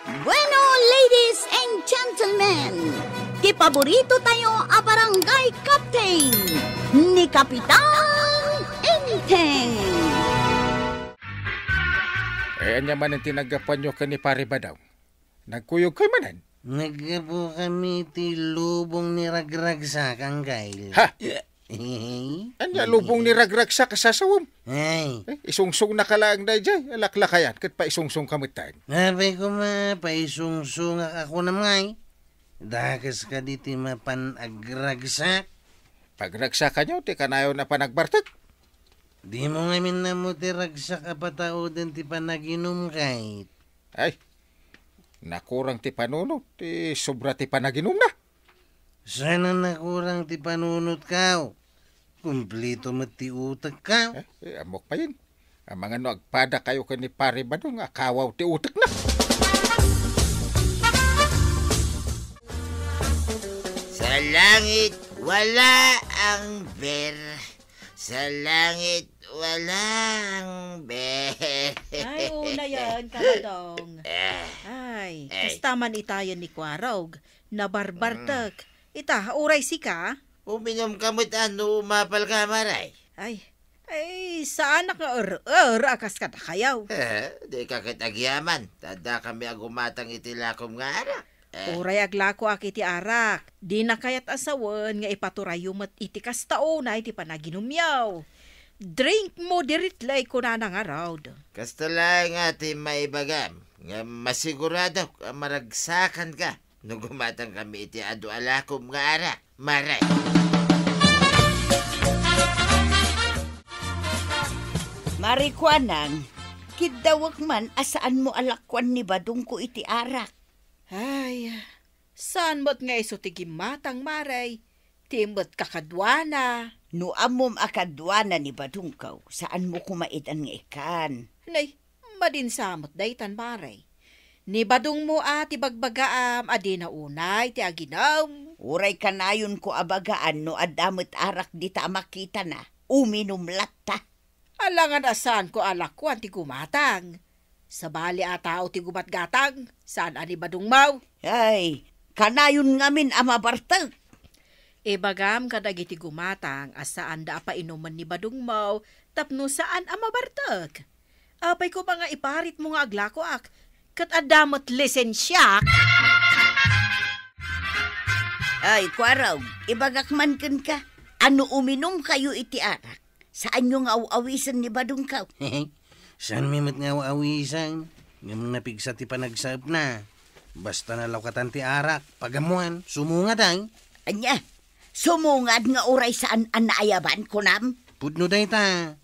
Bueno, ladies and gentlemen, kipaborito tayo a barangay captain ni Kapitan Enteng. Anya man ang tinagapan nyo ka ni Pare Badaw. Nagkuyog kay manan. Nagkapo kami ti lubong ni Ragragsak, Uncle. Ha? Anya lubong ni Ragragsak kasasawam. Ay. Isungsong na kalaang na dyan. Alaklakayan. Kat pa isungsong kamitan. Abay ko paisungsung ako namay. Dakas ka di ti mapan-agragsak. Pagragsakan nyo, di ka na na panagbartag. Di mo ngamin na mo ti ragsak apatao din ti panaginom kahit. Ay, nakurang ti panunot. Ti sobra ti panaginom na. Sana nakurang ti panunot ka. Kumplito mo ti utak ka. Amok pa yun. Ang mga no, agpada kayo ka ni Pare Badong, akawaw ti utak na. Sa langit, wala ang ber. Sa langit, walang ber. Ay, una yan, Kabadong. Ay, kastaman itayan ni Kwarog. Nabarbartag. Ita, uray si ka? Uminom ka mo't ano, umapal ka, maray. Ay, saan ka akas ka takayaw? Di ka kitagyaman. Tada kami agumatang itilakom nga ara. Uray aglako akiti arak. Di na kayat asawan nga ipaturayo mat iti kastao na iti panaginumyaw. Drink moderately ko na nangaraw. Kasta lang nga ti maibagam. Nga masigurado maragsakan ka. Nung gumatang kami iti adu alakom nga ara. Maray. Marikwanang, kidawag man asaan mo alakwan ni Badong ko iti arak. Ay, saan mo't nga iso tigimatang maray? Timot kakadwana. No amom akadwana ni Badong kaw, saan mo kumaitan nga ikan? Nay, madinsamot daytan maray. Ni Badong mo ati bagbagaam, adi na unay, ti aginam. Uray kanayon ko abagaan no adamot arak di ta makita na. Uminom latta. Alangan asan ko alakwan ti gumatang. Sa bali atao ti gumatgatang, saan ani Badong mau? Ay, kanayon ngamin amabartag. Ibagam kadag iti gumatang, asaan da pa inuman ni Badong mau, tapno saan amabartag. Apay ko ba nga iparit mo nga aglako ak, kat adamot lisensyak. Ay, Kwaraw, ibagak man kan ka. Ano uminom kayo iti arak? Saan yung awisan ni Badong kaw? Saan may mat nga awisan? Ngam napigsa ti panagsab na. Basta nalawkatan ti arak. Pagamuan, sumungad ay. Anya, sumungad nga uray saan ang naayaban ko nam? Pudno day ta.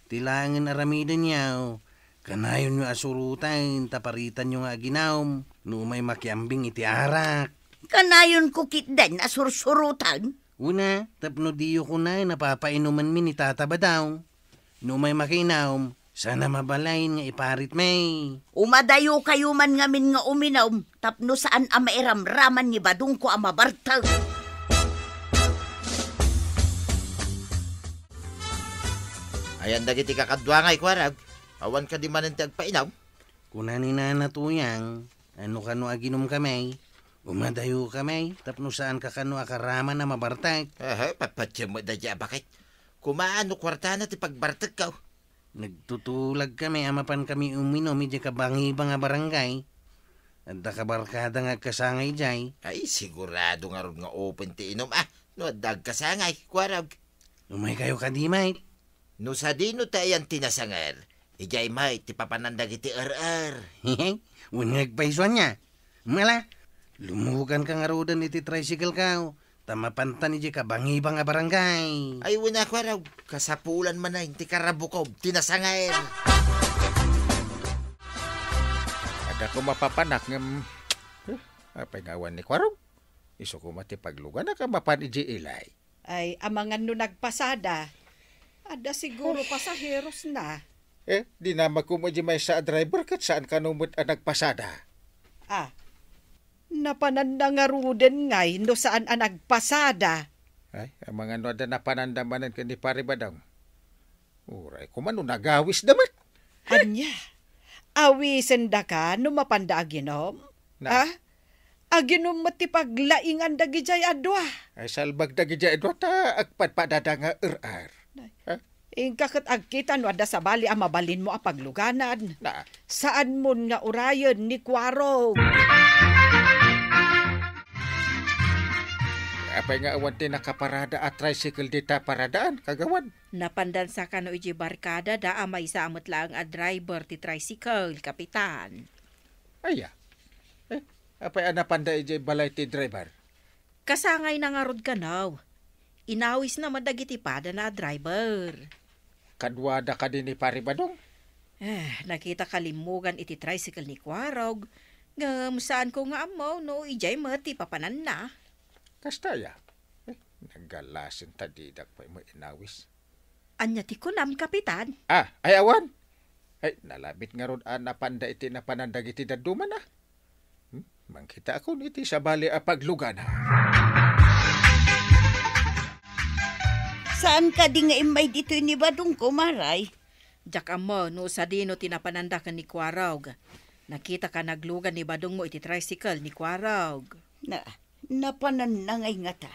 Tilangin aramidan niyaw. Kanayon nyo asurutan, taparitan nyo nga ginawm. No may makiambing iti arak. Kanayon ko kitdan na sursurutan. Una, tapno diyo ko na napapainuman mi ni Tata Badaw. No may makinawm, sana mabalain nga iparit may. Umadayo kayo man ngamin nga uminaw, tapno saan ang mairamraman ni Badong ko ang mabartag. Ayan dagiti kakadwangay, Kwarag. Awan ka di man ang tagpainaw. Kunanin na natuyang, ano kano aginom kami. Umadayo kami, tapno saan ka kano akaraman na mabartag. Papatya mo da dya, bakit? Kumaano kwarta na ti pagbartag ka. Nagtutulag kami, amapan kami uminom, iti kabangi-bang nga barangay. At kabarkada nga kasangay jay. Ay, sigurado nga ron nga open ti inom. No, dag kasangay, Kwarag. Umay kayo kadimay. No, sa dino tayan tinasangar. Ijay may, ti papanandag iti Hehe, unag paiswan niya. Mala, lumuhugan ka nga rodan iti tricycle ka. Tamapantan iti kabangi-bang nga barangay. Ay, wala, Kwarag. Kasapulan man na, ti karabukob, tinasangar. Ada ko mapapanak ng... apay ngawan ni Kwarog. Iso ko matipaglugan na ka mapan iji ilay. Ay, amangan no nagpasada. Ada siguro pasaheros na. Di na magkumadya may sa driver kat saan ka numot ang nagpasada. Napananda nga ruden ngay no saan ang nagpasada. Ay, ang mga no na panandamanan ka ni Pare Badang. Uray, kumano nagawis damat. Anya, Awisen da ka no mapanda aginom? Na. Aginom mati paglaingan da gijay adwa. Ay salbag da gidya edwa ta agpadpadada nga er-ar. Ha? Ingkakot agkita no ada sa bali ang mabalin mo ang pagluganan. Na. Saan mo nga urayon ni Kwarog? Apay nga awan din nakaparada at tricycle dita paradaan, kagawan. Napandan sa kano iji barkada da amay sa amot lang a driver ti tricycle, kapitan. Aya. Apay anapanda ije balay ti driver. Kasangay na nga rod ka now. Inawis na madagiti pada na driver. Kadwada ka din ni pari badong. Nakita kalimugan iti tricycle ni Kwarog. Ngam saan ko nga amaw no ijay mati papanan na. Kastaya. Nagalasin tadidak pa mo inawis. Anya ti kunam, kapitan. Ay awan. Ay, nalabit nga ron napanda iti napanandag iti daduman na. Mangkita ako iti sa bali a paglugan. Saan ka di nga imay dito ni Badong ko, Maray? Jak amo no sa dino tinapananda ka ni Kwarog. Nakita ka naglugan ni Badong mo iti tricycle ni Kwarog. Napananangay nga ta.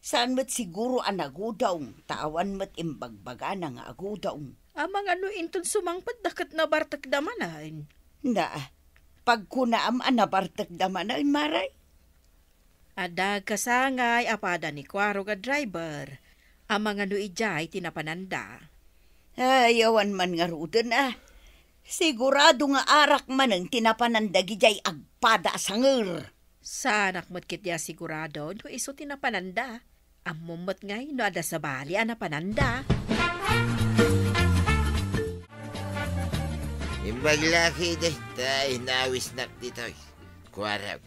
Saan mo't siguro ang agudawng, tawan mo't imbagbaga na nga agudawng. Amang ano inton sumangpad dakat na bartak damanan. Pagkunaam anabartak damanan, Maray. Ada kasangay apada ni Kwarog a driver. Amang ano ijay tinapananda. Ayawan man nga rudon Sigurado nga arak man ang tinapananda gijay agpada sangir. Sanak mo't kitya sigurado no iso tinapananda. Amumot ngay no ada sa bali anapananda. Imbaglaki ta inawis na dito'y. Kwarag.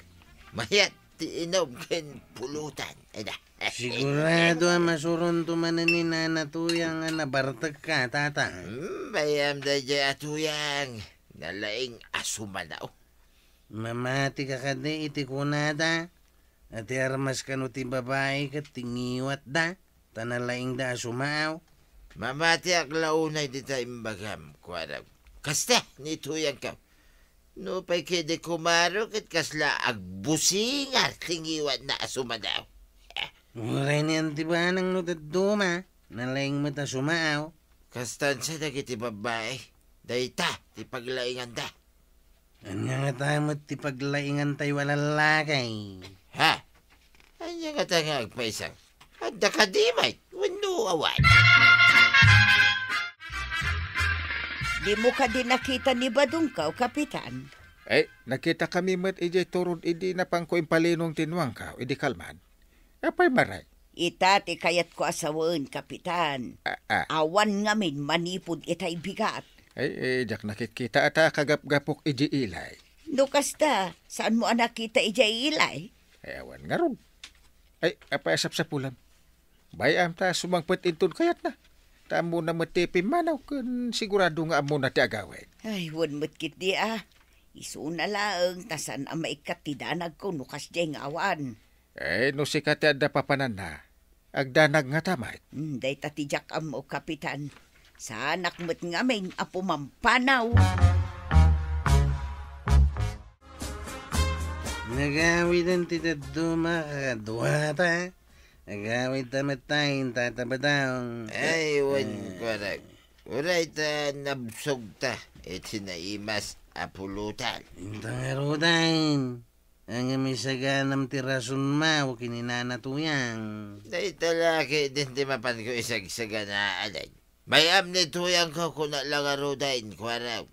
Mayat ti inom ken pulutan. Sigurado masuron tumanan ni Nana Tuyang nabartag ka, tata. Bayam da dya atuyang. Nalaing asumanaw. Mamati ka kade iti kunada. At armas ka no ti babae ka tingiwat da. Tanalaing da asumaaw. Mamati ak launay dita imbagam, Kwarag. Kasta, ni tuyang ka. No pa'y kede kumaro kat kasla agbusingar tingiwat na asumanaw. Uray niyan ti ba nang no daduma. Nalaing mo ta sumaaw. Kastan sa dagiti babae. Dayta, ti paglaingan da. Anya nga tayo mo ti paglaingan tayo walalakay. Ha? Anya nga tayo nga agpaisang. Handa ka di, mate. Wano awan. Di mo ka din nakita ni Badong ka, Kapitan. Ay, nakita kami mat ije turun idi na pang ko impalinong tinwang ka, idi kalman. Apay maray. Itati kayat ko asawan, Kapitan. Awan ngamin manipod itay bigat. Ay, jak nakikita ata kagap-gapok iji ilay. No kasta, saan mo nakita ijay ilay? Ay, awan nga ron. Ay, apay asap sa pulam. Bayam ta sumangpet intun kayat na. Tamo na matipi manaw kun sigurado nga amo na ti agawin. Ay, wan matkit di Isu na lang, tasan ang maikatidanag ko nukas jay ngawan. Ay, no si kati ada papanan na. Agdanag nga tamay. Day tatijak amo, Kapitan. Sanak mo't ngamin apo mampanaw. Nagawid ang titaduma kakadwata. Nagawid tamatayin tatabadaw. Ay, wan, Kwarag. Uray ta nabsog ta. Iti naimas apulutan. Intang arudain. Ang misaganam tirasun mao kininanatuyang. Day talaki din di mapan ko isagsaga na alay. Mayam ni tuyang ko kuna lang arudain, Kwarag.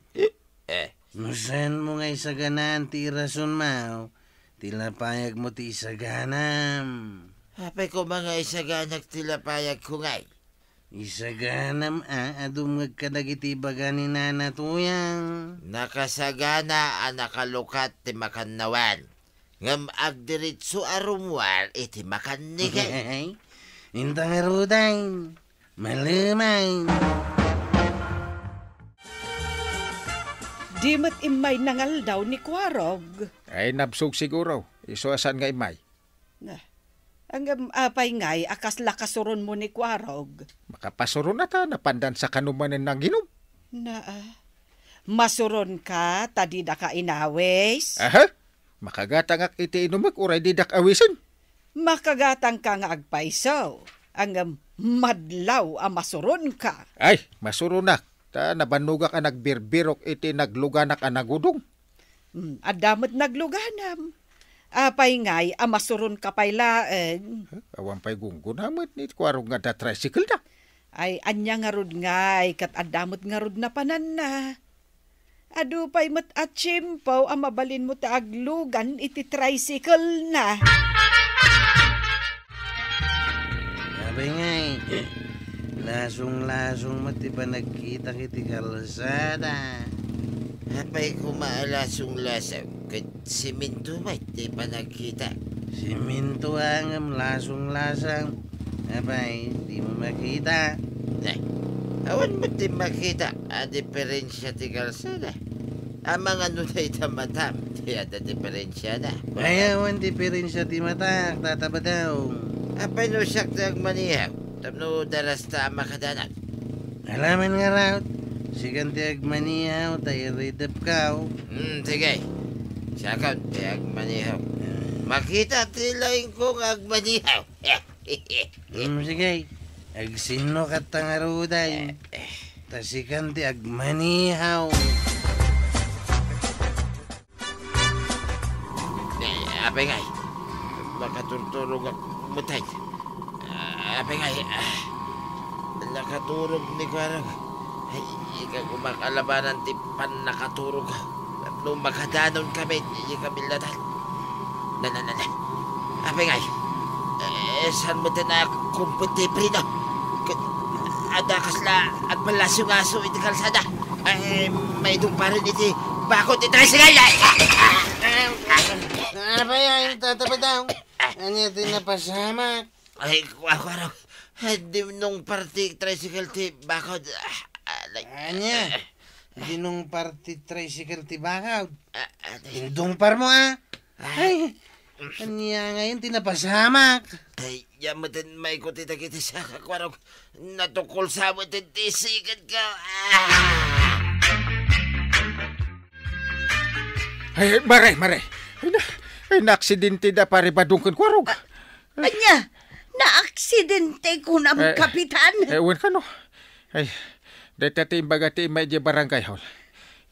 Nusan mo nga isaganaan tirasun mao. Tilapayag mo ti isaganam. Apay ko mga isaganag tilapayag ko ngay. Isaganam adumag kadagiti baga ni nanatuyang. Nakasagana ang nakalukat ti makannawan. Ngam agdiritso arumwar iti makannigay. Intang arudain. Malamay. Di mat imay nangal daw ni Kwarog. Ay, nabsog siguro. Iso asan nga imay. Ang apay ngay, akas lakasuron mo ni Kwarog. Makapasuro na ta, napandan sa kanumanan ng ginom. Masuron ka, tadi da ka inawis. Aha? Makagatangak iti inumak uray didak awisan. Makagatang ka nga agpaisaw. Ang madlaw a masuron ka. Ay, masurunak. Ta nabanugak ang nagbirbirok iti nagluganak ang nagudong. Adamot nagluganam. Apay ngay, a masuron ka paylaan. Awan pa'y gunggunamot ni kwarong nga da tricycle na. Ay, anya nga rod ngay, kat adamot nga rod na panan na. Adu pa'y mat at chimpaw, a mabalin mo ta aglugan, iti tricycle na. Abay ngay, lasong-lasong mati pa nagkita kiti kalsada. Apay kumaalasong lasaw, kat siminto ba di pa nagkita? Siminto ang lasong-lasang. Abay, di mo makita. Nay, awan mo di makita a diferensya ti kalsada. Amang ano na itamatam, di ada diferensya na. Ayawan diferensya ti mata, tataba daw. Apay no siyak na agmanihaw, tapno daras ta makadanag. Alaman nga raw, sikan ti agmanihaw, tayo ridap ka. Sige, siyakaw ti agmanihaw. Makita ti laing kong agmanihaw. Sige, agsino ka tangaruday. Tasikan ti agmanihaw. Apay ngay, makaturturog ang mutay. Apay ngay, nakaturog ni Kwarang. Ay, ikaw kumakalabanan ti pan nakaturog. Nung makadanon kami, hindi kami latal. Na. Apay ngay, saan mo na kumputi prino? Ada kasla agmalasong aso iti kalsada. Ay, may pa rin iti bakot iti tricycle. Abay, ay tataba daw. Anya ti napasamak. Ay, Kwarang, di nung party tricycle ti bakot. Anya, di nung party tricycle ti bakaw. Indong par mo Ay, anya ngayon ti napasamak. Ay, yamatin may kuti kiti sa Kwarang. Natukol sa mo iti tisikan ka. Ay, maray. Ay, na-aksidente da pare badungkan kwarong. Anya, na-aksidente ko na kapitan. Ewan ka no. Ay, dahil imbaga ti may di barangay hall.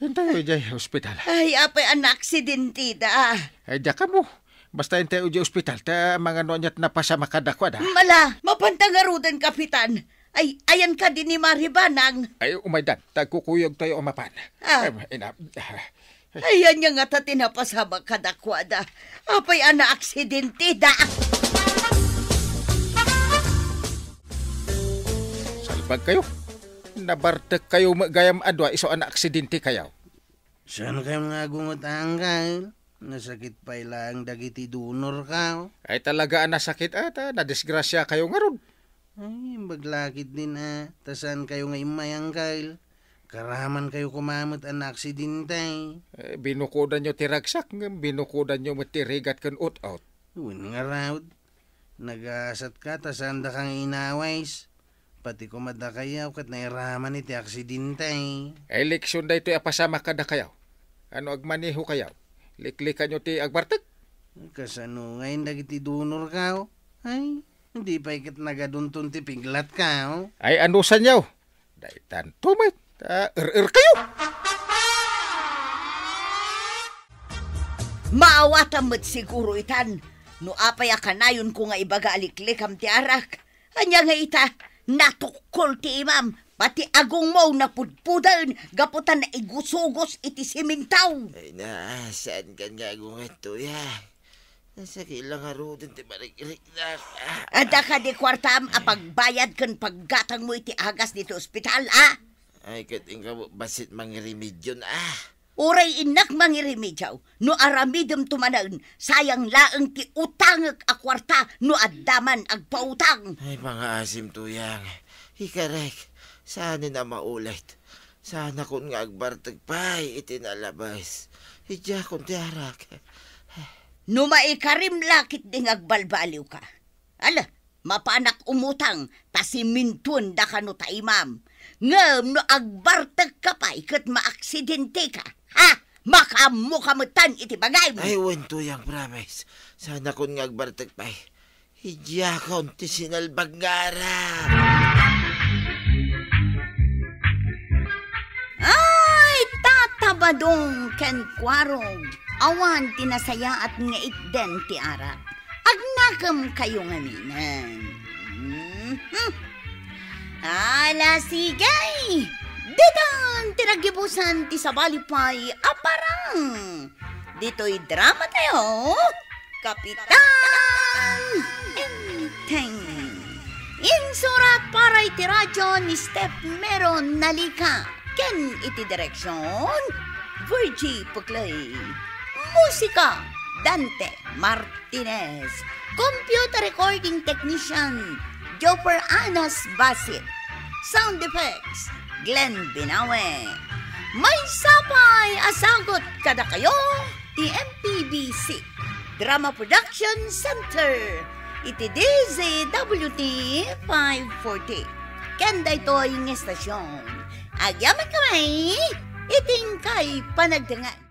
Yan tayo di hospital. Ay, apay ang aksidente da. Ay, da ka mo. Basta yung tayo di hospital, ta mga nonyat na pasama kadakwa da. Mala, mapantangarudan kapitan. Ay, ayan ka din ni Maribanang. Ay, umaydan, tagkukuyog tayo umapan. Ayan niya nga ta tinapasama kadakwada. Apay ang aksidente da. Salbag kayo. Nabartek kayo gayam adwa iso ang aksidente kayaw. Saan kayo nga gungot anggal? Nasakit pa ilang dagiti dunor ka. Ay talaga ang nasakit ata, nadisgrasya kayo nga ron. Ay, baglakit din Tasan kayo nga imayanggal. Karaman kayo kumamot ang aksidente. Binukudan nyo tiragsak, binukudan nyo matirigat kan out-out. Uwan nga raw. Nagasat ka, tasanda kang inaways. Pati kumada kayaw kat nairaman iti aksidente. Eleksyon da ito apasama ka da kayaw. Ano agmaniho kayaw? Liklikan nyo ti agbartek? Kasano ngayon dagiti dunor ka. Ay, hindi pa ikit nagaduntun ti piglat ka. Ay ano sa nyaw? Daitan tumit. Kayo! Maawatan mo't siguro itan. No apay akanayon ko nga ibaga aliklikam ti arak. Anya nga ita, natukol ti imam. Pati agong mo na pudpudan, gaputan na igusugos iti simintaw. Ay, saan ka nga agong ito, ya? Nasa kilang harutin ti marik-irik na. Ada ka di kwartam apagbayad kan paggatang mo iti agas dito ospital, Ay, kating ka basit mangirimidyon, Uray inak mangirimidyaw, no aramidem tumanan, sayang laeng ti utangag a kwarta, no addaman agpautang. Ay, mga asim tuyang. Ikarek, sana na maulit. Sana kung nga agbartag pa'y itinalabas. Idya kung tiarak. No maikarim lakit ding agbalbaliw ka. Ala, mapanak umutang, tasimintun da ka no ta imam. Ngam no agbartag ka pa'y kat maaksidente ka. Ha? Makamukamutan iti bagay mo. Ay, wento yang promise. Sana kun ngagbartag pa'y. Hidya kaunti sinalbag ngara. Ay, tatabadong ken kwarog. Awan tinasaya at nga itden ti arak. Agnakam kayo ngaminan. Ala sigay! Ditan tinagibusan ti sabalipay aparang. Dito'y drama tayo. Kapitan Enteng. Insurat para iti radyo ni Step Meron Nalika. Ken iti direksyon Virgie Puklay. Musika Dante Martinez. Computer recording technician Jopper Anas Basit. Sound effects Glenn Binawe. May sapay asagot kada kayo ti MPBC Drama Production Center iti DZWT 540. Kanda ito ang estasyon. Agyaman kamay iting kay panagdangan.